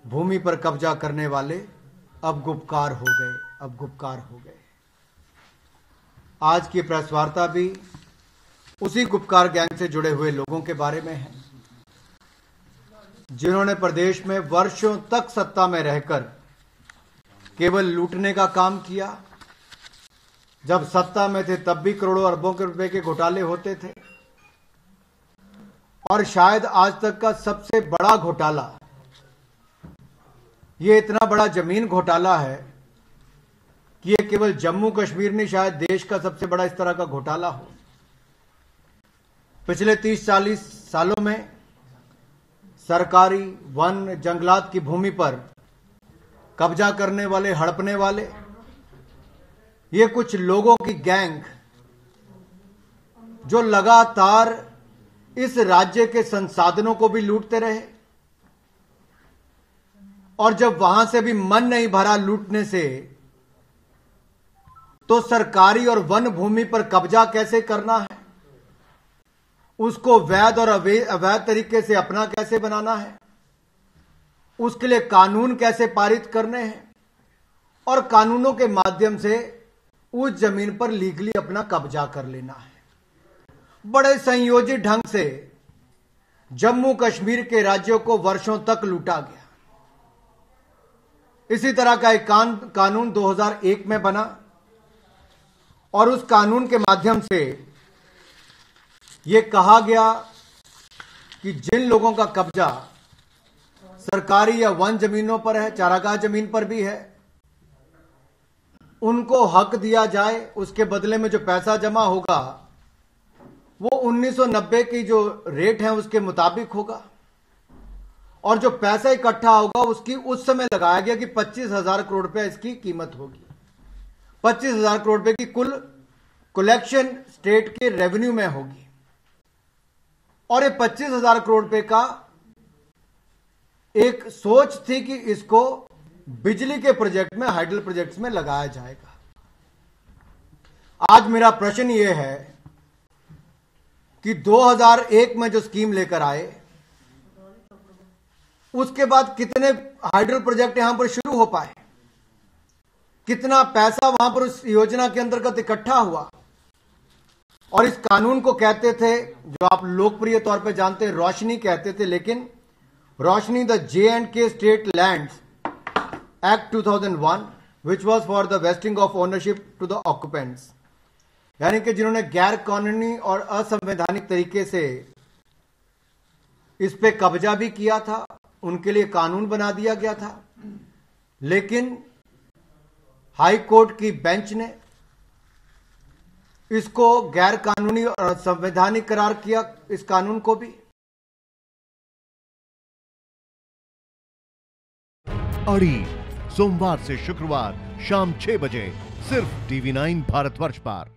भूमि पर कब्जा करने वाले अब गुपकार हो गए, अब गुपकार हो गए। आज की प्रेस वार्ता भी उसी गुपकार गैंग से जुड़े हुए लोगों के बारे में है, जिन्होंने प्रदेश में वर्षों तक सत्ता में रहकर केवल लूटने का काम किया। जब सत्ता में थे तब भी करोड़ों अरबों के रुपए के घोटाले होते थे, और शायद आज तक का सबसे बड़ा घोटाला ये इतना बड़ा जमीन घोटाला है कि ये केवल जम्मू कश्मीर नहीं, शायद देश का सबसे बड़ा इस तरह का घोटाला हो। पिछले 30-40 सालों में सरकारी वन जंगलात की भूमि पर कब्जा करने वाले, हड़पने वाले ये कुछ लोगों की गैंग जो लगातार इस राज्य के संसाधनों को भी लूटते रहे, और जब वहां से भी मन नहीं भरा लूटने से, तो सरकारी और वन भूमि पर कब्जा कैसे करना है, उसको वैध और अवैध तरीके से अपना कैसे बनाना है, उसके लिए कानून कैसे पारित करने हैं, और कानूनों के माध्यम से उस जमीन पर लीगली अपना कब्जा कर लेना है। बड़े संयोजित ढंग से जम्मू कश्मीर के राज्यों को वर्षों तक लूटा गया। इसी तरह का एक कानून 2001 में बना, और उस कानून के माध्यम से यह कहा गया कि जिन लोगों का कब्जा सरकारी या वन जमीनों पर है, चारागाह जमीन पर भी है, उनको हक दिया जाए। उसके बदले में जो पैसा जमा होगा वो 1990 की जो रेट है उसके मुताबिक होगा, और जो पैसा इकट्ठा होगा उसकी उस समय लगाया गया कि 25,000 करोड़ रुपए इसकी कीमत होगी। 25,000 करोड़ रुपए की कुल कलेक्शन स्टेट के रेवेन्यू में होगी, और ये 25,000 करोड़ रुपए का एक सोच थी कि इसको बिजली के प्रोजेक्ट में, हाइडल प्रोजेक्ट्स में लगाया जाएगा। आज मेरा प्रश्न यह है कि 2001 में जो स्कीम लेकर आए, उसके बाद कितने हाइडल प्रोजेक्ट यहां पर शुरू हो पाए, कितना पैसा वहां पर उस योजना के अंतर्गत इकट्ठा हुआ। और इस कानून को कहते थे, जो आप लोकप्रिय तौर पे जानते हैं, रोशनी कहते थे, लेकिन Roshni the J&K state lands act 2001 which was for the vesting of ownership to the occupants, यानी कि जिन्होंने गैर कानूनी और असंवैधानिक तरीके से इस पे कब्जा भी किया था, उनके लिए कानून बना दिया गया था। लेकिन हाई कोर्ट की बेंच ने इसको गैर कानूनी और असंवैधानिक करार किया, इस कानून को भी। अड़ी सोमवार से शुक्रवार शाम 6 बजे सिर्फ TV9 भारतवर्ष पर।